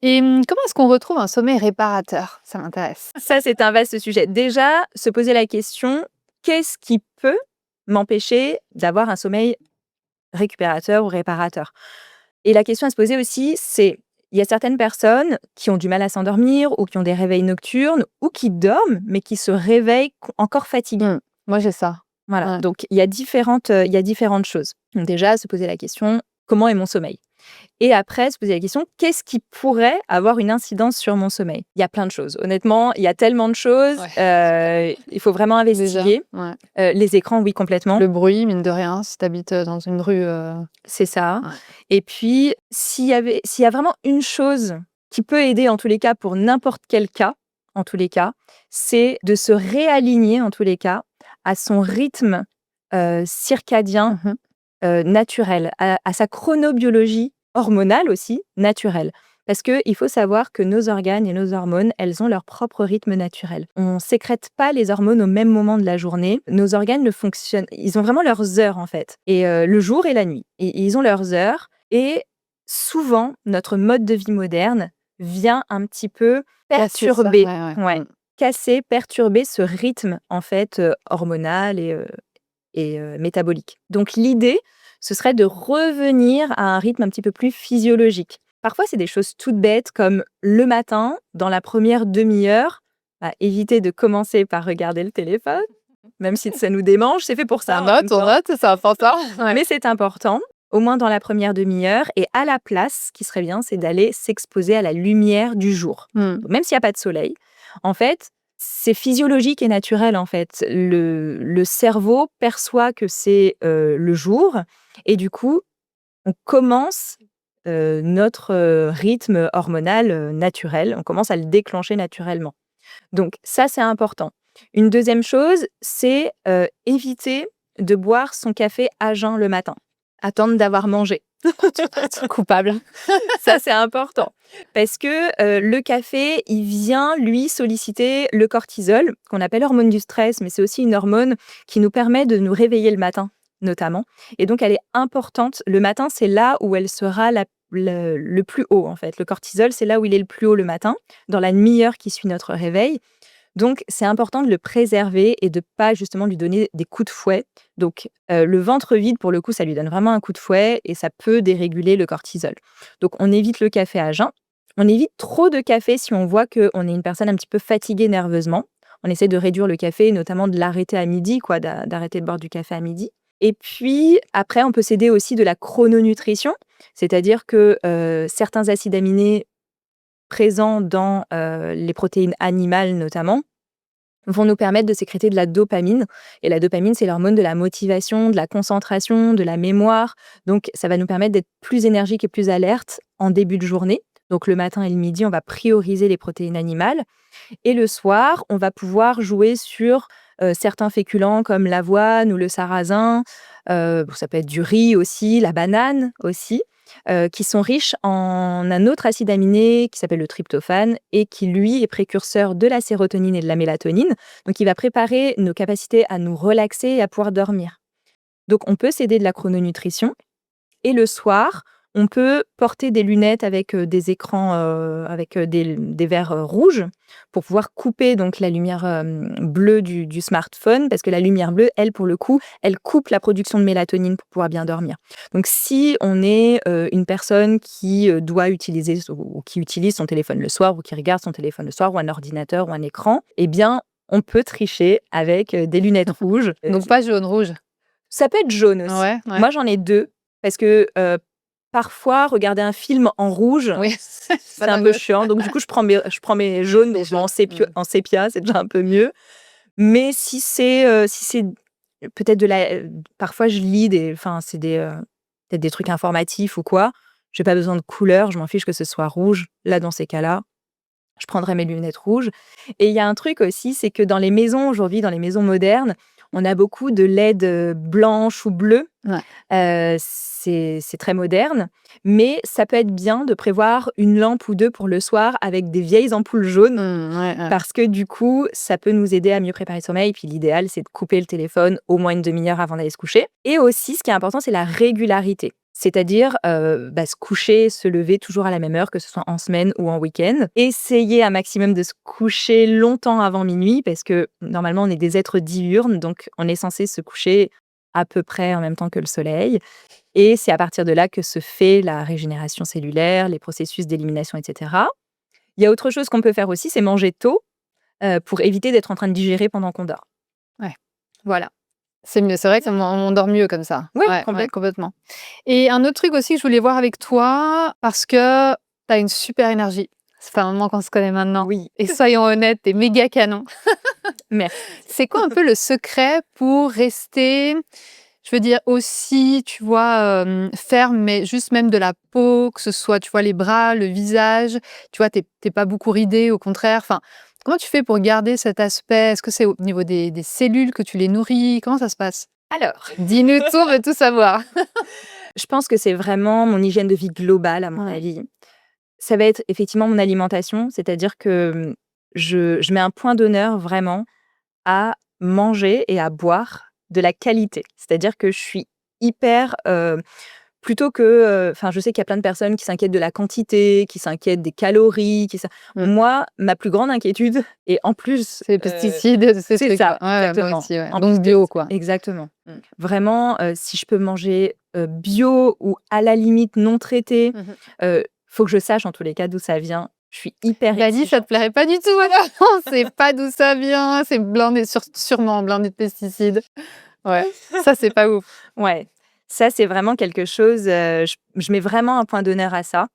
Et comment est-ce qu'on retrouve un sommeil réparateur? Ça m'intéresse. Ça, c'est un vaste sujet. Déjà, se poser la question, qu'est-ce qui peut m'empêcher d'avoir un sommeil récupérateur ou réparateur? Et la question à se poser aussi, c'est, il y a certaines personnes qui ont du mal à s'endormir ou qui ont des réveils nocturnes ou qui dorment, mais qui se réveillent encore fatiguées. Moi, j'ai ça. Voilà, Ouais. donc il y a différentes choses. Donc déjà, se poser la question: «Comment est mon sommeil?» Et après, se poser la question: «Qu'est-ce qui pourrait avoir une incidence sur mon sommeil?» Il y a plein de choses. Honnêtement, il y a tellement de choses, il faut vraiment Déjà, investiguer. ouais. Les écrans, oui, complètement. Le bruit, mine de rien, si tu habites, dans une rue, C'est ça. Ouais. Et puis, s'il y a vraiment une chose qui peut aider en tous les cas pour n'importe quel cas, en tous les cas, c'est de se réaligner en tous les cas à son rythme, circadien, Mmh. naturel, à sa chronobiologie hormonale aussi, naturelle. Parce qu'il faut savoir que nos organes et nos hormones, elles ont leur propre rythme naturel. On sécrète pas les hormones au même moment de la journée. Nos organes ne fonctionnent, ils ont vraiment leurs heures en fait. Et le jour et la nuit. Et ils ont leurs heures. Et souvent, notre mode de vie moderne vient un petit peu Casser ça, perturber, ouais. ouais, casser, perturber ce rythme en fait hormonal et métabolique. Donc l'idée, ce serait de revenir à un rythme un petit peu plus physiologique. Parfois, c'est des choses toutes bêtes comme le matin, dans la première demi-heure, éviter de commencer par regarder le téléphone, même si ça nous démange, c'est fait pour ça. On En même note, temps. c'est important. Ouais. Mais c'est important, au moins dans la première demi-heure. Et à la place, ce qui serait bien, c'est d'aller s'exposer à la lumière du jour. Mmh. Même s'il n'y a pas de soleil, en fait, c'est physiologique et naturel, en fait. Le cerveau perçoit que c'est le jour et du coup, on commence notre rythme hormonal naturel, on commence à le déclencher naturellement. Donc ça, c'est important. Une deuxième chose, c'est éviter de boire son café à jeun le matin. Attendre d'avoir mangé. Coupable. Ça, c'est important. Parce que le café, il vient, lui, solliciter le cortisol, qu'on appelle hormone du stress, mais c'est aussi une hormone qui nous permet de nous réveiller le matin, notamment. Et donc, elle est importante. Le matin, c'est là où elle sera le plus haut, en fait. Le cortisol, c'est là où il est le plus haut le matin, dans la demi-heure qui suit notre réveil. Donc, c'est important de le préserver et de pas justement lui donner des coups de fouet. Donc, le ventre vide, pour le coup, ça lui donne vraiment un coup de fouet et ça peut déréguler le cortisol. Donc, on évite le café à jeun. On évite trop de café si on voit qu'on est une personne un petit peu fatiguée nerveusement. On essaie de réduire le café, notamment de l'arrêter à midi, quoi, d'arrêter de boire du café à midi. Et puis, après, on peut s'aider aussi de la chrononutrition, c'est-à-dire que certains acides aminés présents dans les protéines animales notamment, vont nous permettre de sécréter de la dopamine. Et la dopamine, c'est l'hormone de la motivation, de la concentration, de la mémoire. Donc, ça va nous permettre d'être plus énergique et plus alerte en début de journée. Donc, le matin et le midi, on va prioriser les protéines animales. Et le soir, on va pouvoir jouer sur certains féculents comme l'avoine ou le sarrasin. Ça peut être du riz aussi, la banane aussi, qui sont riches en un autre acide aminé qui s'appelle le tryptophane et qui, lui, est précurseur de la sérotonine et de la mélatonine. Donc, il va préparer nos capacités à nous relaxer et à pouvoir dormir. Donc, on peut s'aider de la chrononutrition. Et le soir, on peut porter des lunettes avec des écrans, avec des verres rouges pour pouvoir couper donc la lumière bleue du smartphone, parce que la lumière bleue, elle, pour le coup, elle coupe la production de mélatonine pour pouvoir bien dormir. Donc, si on est une personne qui doit utiliser ou qui utilise son téléphone le soir ou qui regarde son téléphone le soir ou un ordinateur ou un écran, eh bien, on peut tricher avec des lunettes rouges. Donc pas jaune, rouge. Ça peut être jaune aussi. Ouais. Moi, j'en ai 2 parce que, parfois, regarder un film en rouge, Oui. c'est un peu chiant. Donc du coup, je prends mes jaunes, donc jaunes. en sépia, c'est déjà un peu mieux. Mais si c'est peut-être parfois je lis c'est peut-être des trucs informatifs ou quoi, j'ai pas besoin de couleur, je m'en fiche que ce soit rouge. Là, dans ces cas-là, je prendrais mes lunettes rouges. Et il y a un truc aussi, c'est que dans les maisons aujourd'hui, dans les maisons modernes, on a beaucoup de LED blanches ou bleues. Ouais. C'est très moderne, mais ça peut être bien de prévoir une lampe ou 2 pour le soir avec des vieilles ampoules jaunes Ouais. parce que du coup, ça peut nous aider à mieux préparer le sommeil. Puis l'idéal, c'est de couper le téléphone au moins une demi-heure avant d'aller se coucher. Et aussi, ce qui est important, c'est la régularité. C'est-à-dire se coucher, se lever toujours à la même heure, que ce soit en semaine ou en week-end. Essayer un maximum de se coucher longtemps avant minuit parce que normalement, on est des êtres diurnes, donc on est censé se coucher à peu près en même temps que le soleil. Et c'est à partir de là que se fait la régénération cellulaire, les processus d'élimination, etc. Il y a autre chose qu'on peut faire aussi, c'est manger tôt pour éviter d'être en train de digérer pendant qu'on dort. Ouais. Voilà. C'est mieux, c'est vrai qu'on dort mieux comme ça. Ouais, Ouais, complètement. complètement. Et un autre truc aussi que je voulais voir avec toi, parce que tu as une super énergie. Ça fait un moment qu'on se connaît maintenant. Oui, Et soyons honnêtes, tu es méga canon. merci. C'est quoi un peu le secret pour rester, je veux dire aussi, tu vois, ferme, mais juste même de la peau, que ce soit, tu vois, les bras, le visage, tu vois, tu pas beaucoup ridée, au contraire. Enfin, comment tu fais pour garder cet aspect? Est-ce que c'est au niveau des cellules que tu les nourris? Comment ça se passe? Alors, Dis-nous tout, on veut tout savoir. je pense que c'est vraiment mon hygiène de vie globale, à mon Ouais. avis. Ça va être effectivement mon alimentation, c'est-à-dire que, je mets un point d'honneur vraiment à manger et à boire de la qualité. C'est-à-dire que je suis hyper, plutôt que, enfin, je sais qu'il y a plein de personnes qui s'inquiètent de la quantité, qui s'inquiètent des calories, Mmh. moi, ma plus grande inquiétude et en plus, C'est les pesticides, ces c'est trucs, ça, quoi. Ouais, moi exactement. aussi, ouais. En Donc plus bio, quoi. exactement. Mmh. Vraiment, si je peux manger, bio ou à la limite non traité, Mmh. faut que je sache en tous les cas d'où ça vient. Je suis hyper Bali, ça te exigeante. plairait pas du tout alors? On sait pas d'où ça vient, c'est blindé sûrement blindé de pesticides. Ouais, ça c'est pas ouf. Ouais, ça, c'est vraiment quelque chose, je mets vraiment un point d'honneur à ça.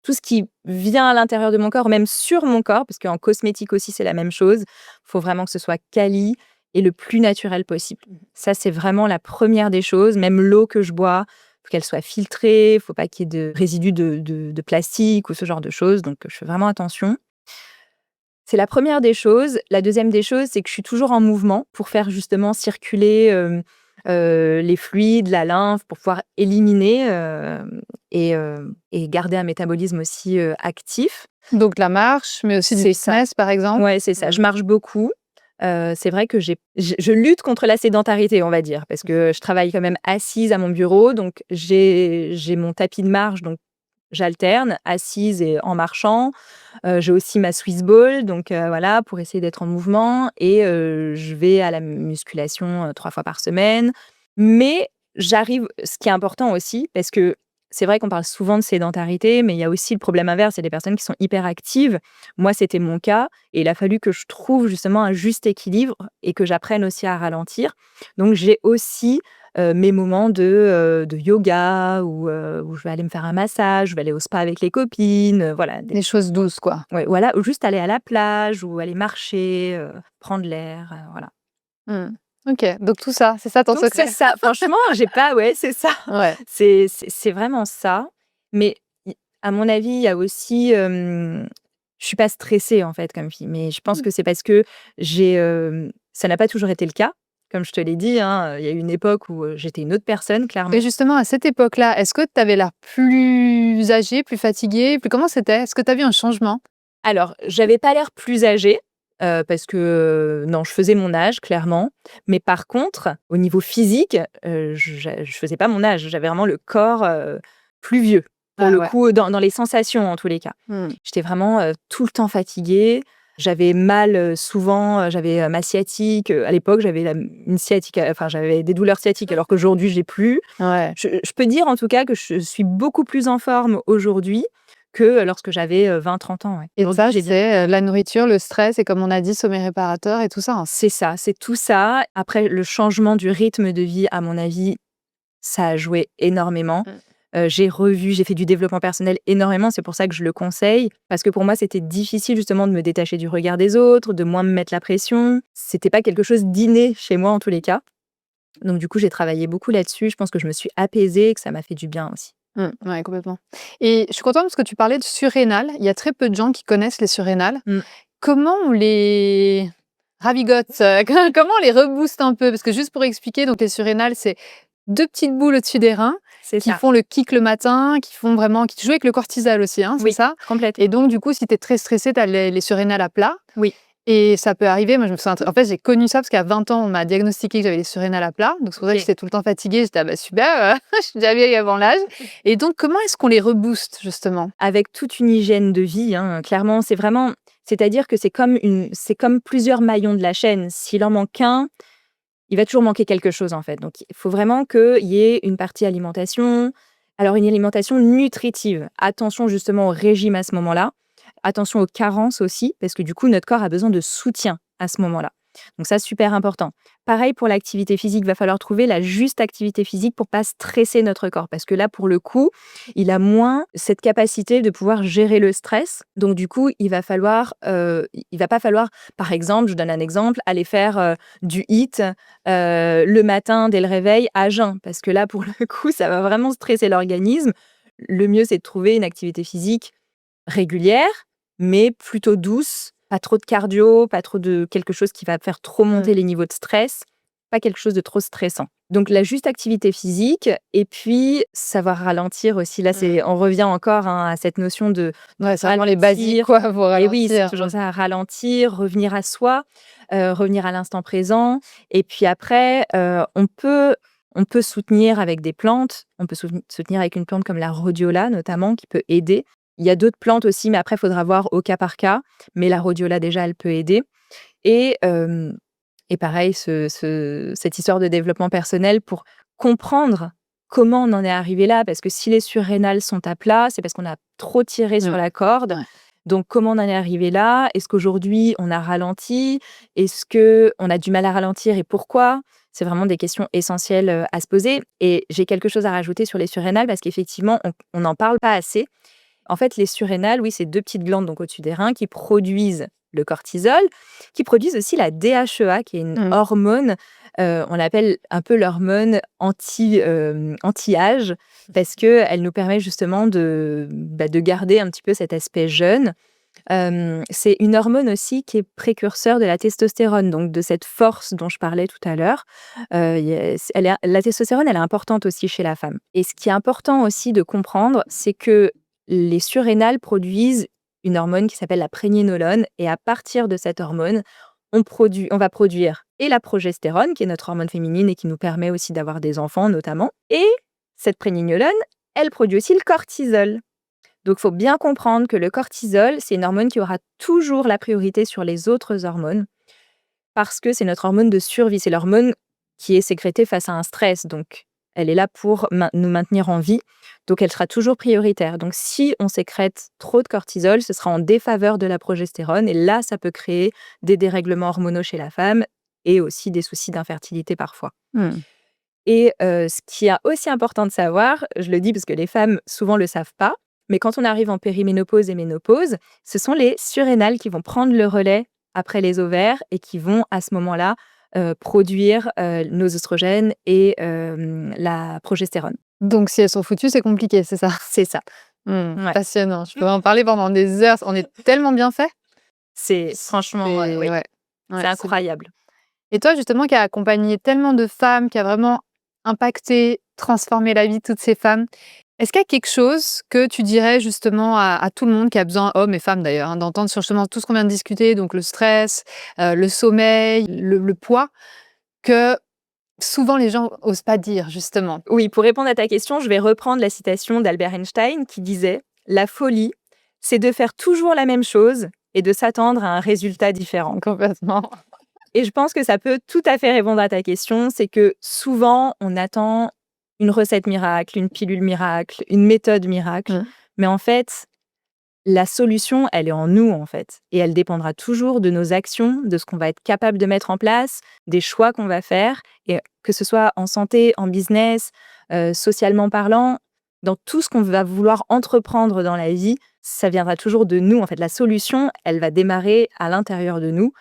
Tout ce qui vient à l'intérieur de mon corps, même sur mon corps, parce qu'en cosmétique aussi, c'est la même chose. Faut vraiment que ce soit quali et le plus naturel possible. Ça, c'est vraiment la première des choses. Même l'eau que je bois, faut qu'elle soit filtrée, faut pas qu'il y ait de résidus de plastique ou ce genre de choses, donc je fais vraiment attention. C'est la première des choses. La deuxième des choses, c'est que je suis toujours en mouvement pour faire justement circuler, les fluides, la lymphe, pour pouvoir éliminer, et garder un métabolisme aussi, actif. Donc la marche, mais aussi du C'est ça. fitness, par exemple? Ouais, c'est ça. Mmh. Je marche beaucoup. C'est vrai que je lutte contre la sédentarité, on va dire, parce que je travaille quand même assise à mon bureau, donc j'ai mon tapis de marche, donc j'alterne assise et en marchant. J'ai aussi ma Swiss ball, donc voilà, pour essayer d'être en mouvement et je vais à la musculation, 3 fois par semaine. Mais j'arrive ce qui est important aussi, parce que c'est vrai qu'on parle souvent de sédentarité, mais il y a aussi le problème inverse, il y a des personnes qui sont hyper actives. Moi, c'était mon cas et il a fallu que je trouve justement un juste équilibre et que j'apprenne aussi à ralentir. Donc j'ai aussi, mes moments de yoga où je vais aller me faire un massage, je vais aller au spa avec les copines, voilà, des Des choses douces, quoi. ouais, voilà, ou juste aller à la plage ou aller marcher, prendre l'air, voilà. Mmh. OK, donc tout ça, c'est ça ton Donc c'est secret? ça, franchement, j'ai pas ouais, c'est ça. Ouais. C'est vraiment ça, mais i à mon avis, il y a aussi, je suis pas stressée, en fait, comme fille, mais je pense Mmh. que c'est parce que ça n'a pas toujours été le cas. Comme je te l'ai dit, hein, il y a eu une époque où, j'étais une autre personne, Et clairement. justement, à cette époque-là, est-ce que tu avais l'air plus âgée, plus fatiguée, plus comment c'était? Est-ce que tu as vu un changement? Alors, j'avais pas l'air plus âgée, parce que, non, je faisais mon âge, clairement. Mais par contre, au niveau physique, je faisais pas mon âge. J'avais vraiment le corps, plus vieux, pour Ah le ouais. coup, dans les sensations, en tous les cas. Mmh. J'étais vraiment, tout le temps fatiguée. J'avais mal, souvent, j'avais, ma sciatique, à l'époque, j'avais une sciatique, enfin, j'avais des douleurs sciatiques alors qu'aujourd'hui, j'ai plus. Ouais. Je peux dire, en tout cas, que je suis beaucoup plus en forme aujourd'hui que lorsque j'avais, 20-30 ans, ouais. Et Aujourd'hui, ça, j'ai bien c'est, la nourriture, le stress et comme on a dit, sommeil réparateur et tout ça, hein? c'est ça, c'est tout ça. Après, le changement du rythme de vie, à mon avis, ça a joué énormément. Mmh. J'ai fait du développement personnel énormément, c'est pour ça que je le conseille, parce que pour moi, c'était difficile justement de me détacher du regard des autres, de moins me mettre la pression. C'était pas quelque chose d'inné chez moi, en tous les cas. Donc du coup, j'ai travaillé beaucoup là-dessus. Je pense que je me suis apaisée et que ça m'a fait du bien aussi. Ouais, complètement. Et je suis contente parce que tu parlais de surrénal. Il y a très peu de gens qui connaissent les surrénales. Mmh. Comment on les ravigote? Comment on les rebooste un peu? Parce que juste pour expliquer, donc les surrénales, c'est 2 petites boules au-dessus des reins C'est qui ça. font le kick le matin, qui jouent avec le cortisol aussi, hein, c'est Oui, ça? complètement. Et donc du coup, si tu es très stressé, tu as les surrénales à plat. Oui. Et ça peut arriver, moi je me souviens en fait, j'ai connu ça parce qu'à 20 ans, on m'a diagnostiqué que j'avais les surrénales à plat. Donc c'est pour ça que OK. j'étais tout le temps fatiguée. J'étais: «Ah bah super, je suis déjà vieille avant l'âge». Et donc comment est-ce qu'on les rebooste justement? Avec toute une hygiène de vie, hein, clairement, c'est-à-dire que c'est comme plusieurs maillons de la chaîne. S'il en manque un, il va toujours manquer quelque chose, en fait. Donc il faut vraiment qu'il y ait une partie alimentation. Alors une alimentation nutritive. Attention justement au régime à ce moment-là. Attention aux carences aussi, parce que du coup, notre corps a besoin de soutien à ce moment-là. Donc ça, super important. Pareil pour l'activité physique, il va falloir trouver la juste activité physique pour pas stresser notre corps. Parce que là, pour le coup, il a moins cette capacité de pouvoir gérer le stress. Donc du coup, il va pas falloir, par exemple, je donne un exemple, aller faire du HIIT le matin dès le réveil à jeun. Parce que là, pour le coup, ça va vraiment stresser l'organisme. Le mieux, c'est de trouver une activité physique régulière, mais plutôt douce, pas trop de cardio, pas trop de quelque chose qui va faire trop monter les niveaux de stress, pas quelque chose de trop stressant. Donc la juste activité physique et puis savoir ralentir aussi. Là, on revient encore à cette notion de Ouais, c'est vraiment les basiques, ralentir. quoi, pour Et oui, c'est ralentir. toujours ça, ralentir, revenir à soi, revenir à l'instant présent. Et puis après, on peut soutenir avec des plantes. On peut soutenir avec une plante comme la rhodiola, notamment, qui peut aider. Il y a d'autres plantes aussi, mais après, il faudra voir au cas par cas. Mais la rhodiola, déjà, elle peut aider. Et, et pareil, cette histoire de développement personnel pour comprendre comment on en est arrivé là. Parce que si les surrénales sont à plat, c'est parce qu'on a trop tiré sur la corde. Ouais. Donc, comment on en est arrivé là? Est-ce qu'aujourd'hui, on a ralenti? Est-ce qu'on a du mal à ralentir et pourquoi? C'est vraiment des questions essentielles à se poser. Et j'ai quelque chose à rajouter sur les surrénales parce qu'effectivement, on n'en parle pas assez. En fait, les surrénales, oui, c'est 2 petites glandes donc au-dessus des reins qui produisent le cortisol, qui produisent aussi la DHEA, qui est une hormone, on l'appelle un peu l'hormone anti-âge parce qu'elle nous permet justement de garder un petit peu cet aspect jeune. C'est une hormone aussi qui est précurseur de la testostérone, donc de cette force dont je parlais tout à l'heure. La testostérone, elle est importante aussi chez la femme. Et ce qui est important aussi de comprendre, c'est que les surrénales produisent une hormone qui s'appelle la prégnénolone. Et à partir de cette hormone, on va produire et la progestérone, qui est notre hormone féminine et qui nous permet aussi d'avoir des enfants notamment. Et cette prégnénolone, elle produit aussi le cortisol. Donc, il faut bien comprendre que le cortisol, c'est une hormone qui aura toujours la priorité sur les autres hormones parce que c'est notre hormone de survie. C'est l'hormone qui est sécrétée face à un stress. Donc, elle est là pour nous maintenir en vie. Donc, elle sera toujours prioritaire. Donc, si on sécrète trop de cortisol, ce sera en défaveur de la progestérone. Et là, ça peut créer des dérèglements hormonaux chez la femme et aussi des soucis d'infertilité parfois. Et ce qui est aussi important de savoir, je le dis parce que les femmes souvent le savent pas, mais quand on arrive en périménopause et ménopause, ce sont les surrénales qui vont prendre le relais après les ovaires et qui vont à ce moment-là produire nos oestrogènes et la progestérone. Donc si elles sont foutues, c'est compliqué, c'est ça? C'est ça. Ouais. Passionnant. Je peux en parler pendant des heures. On est tellement bien fait. C'est franchement, C'est oui, ouais. c'est incroyable. Et toi, justement, qui as accompagné tellement de femmes, qui a vraiment impacté, transformé la vie de toutes ces femmes, est-ce qu'il y a quelque chose que tu dirais justement à tout le monde qui a besoin, hommes et femmes d'ailleurs, hein, d'entendre sur justement tout ce qu'on vient de discuter, donc le stress, le sommeil, le poids, que souvent les gens osent pas dire justement? Oui, pour répondre à ta question, je vais reprendre la citation d'Albert Einstein qui disait « La folie, c'est de faire toujours la même chose et de s'attendre à un résultat différent. » Complètement. Et je pense que ça peut tout à fait répondre à ta question, c'est que souvent, on attend une recette miracle, une pilule miracle, une méthode miracle. Mais en fait, la solution, elle est en nous, en fait. Et elle dépendra toujours de nos actions, de ce qu'on va être capable de mettre en place, des choix qu'on va faire. Et que ce soit en santé, en business, socialement parlant, dans tout ce qu'on va vouloir entreprendre dans la vie, ça viendra toujours de nous. En fait, la solution, elle va démarrer à l'intérieur de nous.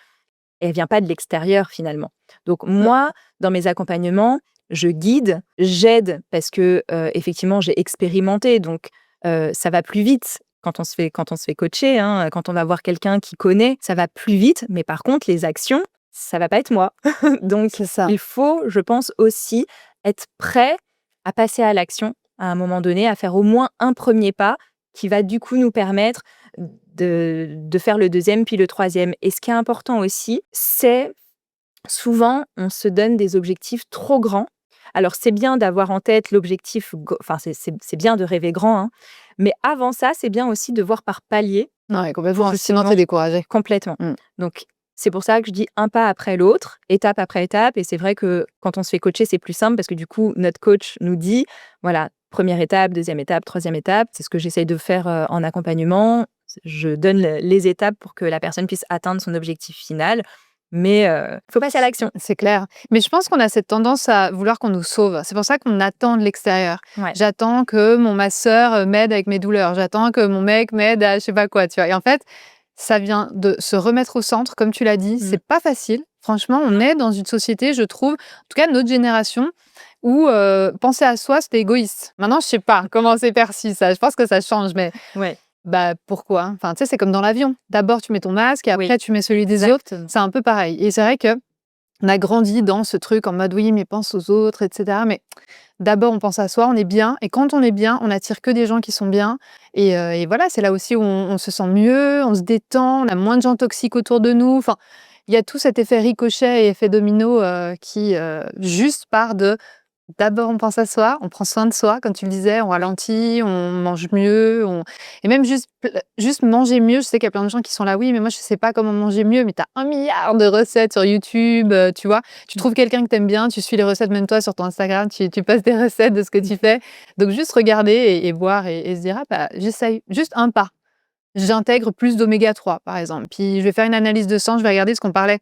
Et elle vient pas de l'extérieur finalement. Donc moi, dans mes accompagnements, je guide, j'aide parce que effectivement j'ai expérimenté, donc ça va plus vite quand on se fait coacher, hein, quand on va voir quelqu'un qui connaît, ça va plus vite. Mais par contre, les actions, ça va pas être moi. Donc C'est ça. il faut, je pense aussi, être prêt à passer à l'action à un moment donné, à faire au moins un premier pas qui va du coup nous permettre de faire le deuxième, puis le troisième. Et ce qui est important aussi, c'est souvent, on se donne des objectifs trop grands. Alors, c'est bien d'avoir en tête l'objectif, enfin, c'est bien de rêver grand, hein, mais avant ça, c'est bien aussi de voir par palier. Ouais, complètement. Pour Sinon, justement- t'es découragé. Complètement. Donc, c'est pour ça que je dis un pas après l'autre, étape après étape. Et c'est vrai que quand on se fait coacher, c'est plus simple parce que du coup, notre coach nous dit, voilà, première étape, deuxième étape, troisième étape. C'est ce que j'essaye de faire en accompagnement. Je donne les étapes pour que la personne puisse atteindre son objectif final. Mais faut passer à l'action. C'est clair. Mais je pense qu'on a cette tendance à vouloir qu'on nous sauve. C'est pour ça qu'on attend de l'extérieur. Ouais. J'attends que mon masseur m'aide avec mes douleurs. J'attends que mon mec m'aide à je sais pas quoi, tu vois. Et en fait, ça vient de se remettre au centre, comme tu l'as dit. C'est pas facile. Franchement, on est dans une société, je trouve, en tout cas notre génération, où penser à soi, c'était égoïste. Maintenant, je sais pas comment c'est perçu ça. Je pense que ça change, mais Ouais. bah pourquoi? Enfin, tu sais, c'est comme dans l'avion. D'abord, tu mets ton masque et après, tu mets celui des autres. Exactement. C'est un peu pareil. Et c'est vrai que on a grandi dans ce truc en mode oui, mais pense aux autres, etc. Mais d'abord, on pense à soi, on est bien. Et quand on est bien, on attire que des gens qui sont bien. Et voilà, c'est là aussi où on se sent mieux, on se détend, on a moins de gens toxiques autour de nous. Enfin, il y a tout cet effet ricochet et effet domino qui juste part de d'abord on pense à soi, on prend soin de soi, comme tu le disais, on ralentit, on mange mieux, et même juste manger mieux. Je sais qu'il y a plein de gens qui sont là, oui, mais moi je sais pas comment manger mieux, mais tu as 1 milliard de recettes sur YouTube, tu vois. Tu trouves quelqu'un que t'aimes bien, tu suis les recettes, même toi sur ton Instagram, tu passes des recettes de ce que tu fais. Donc juste regarder et voir et se dire, ah bah j'essaye, juste un pas. J'intègre plus d'oméga 3, par exemple. Puis je vais faire une analyse de sang, je vais regarder ce qu'on parlait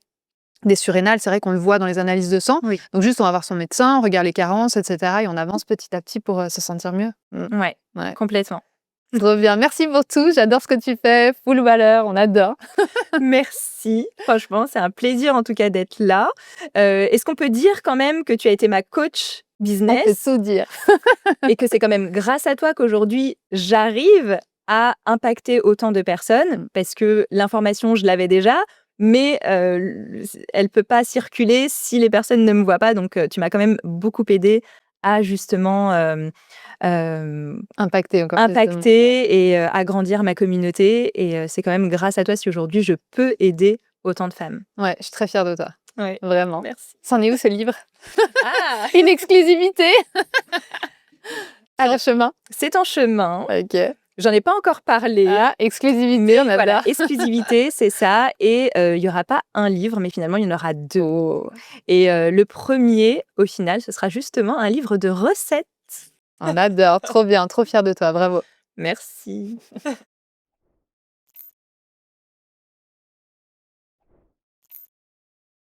des surrénales, c'est vrai qu'on le voit dans les analyses de sang. Oui. Donc juste, on va voir son médecin, on regarde les carences, etc. Et on avance petit à petit pour se sentir mieux. Ouais, Ouais. complètement. Trop bien. Merci pour tout. J'adore ce que tu fais. Full valeur, on adore. Merci. Franchement, c'est un plaisir en tout cas d'être là. Est-ce qu'on peut dire quand même que tu as été ma coach On peut business tout dire. et que c'est quand même grâce à toi qu'aujourd'hui, j'arrive à impacter autant de personnes parce que l'information, je l'avais déjà, mais elle peut pas circuler si les personnes ne me voient pas. Donc, tu m'as quand même beaucoup aidée à justement Impacté encore plus de monde. impacter et agrandir ma communauté. Et c'est quand même grâce à toi si aujourd'hui je peux aider autant de femmes. Ouais, je suis très fière de toi. Ouais. Vraiment. Merci. C'en est où ce livre? Ah, Une exclusivité à la chemin. c'est en chemin. Ok. J'en ai pas encore parlé. Ah, exclusivité, Mais on adore. voilà, exclusivité, c'est ça. Et il y aura pas un livre, mais finalement, il y en aura 2. Oh. Et le premier, au final, ce sera justement un livre de recettes. On adore. Trop bien. Trop fière de toi. Bravo. Merci.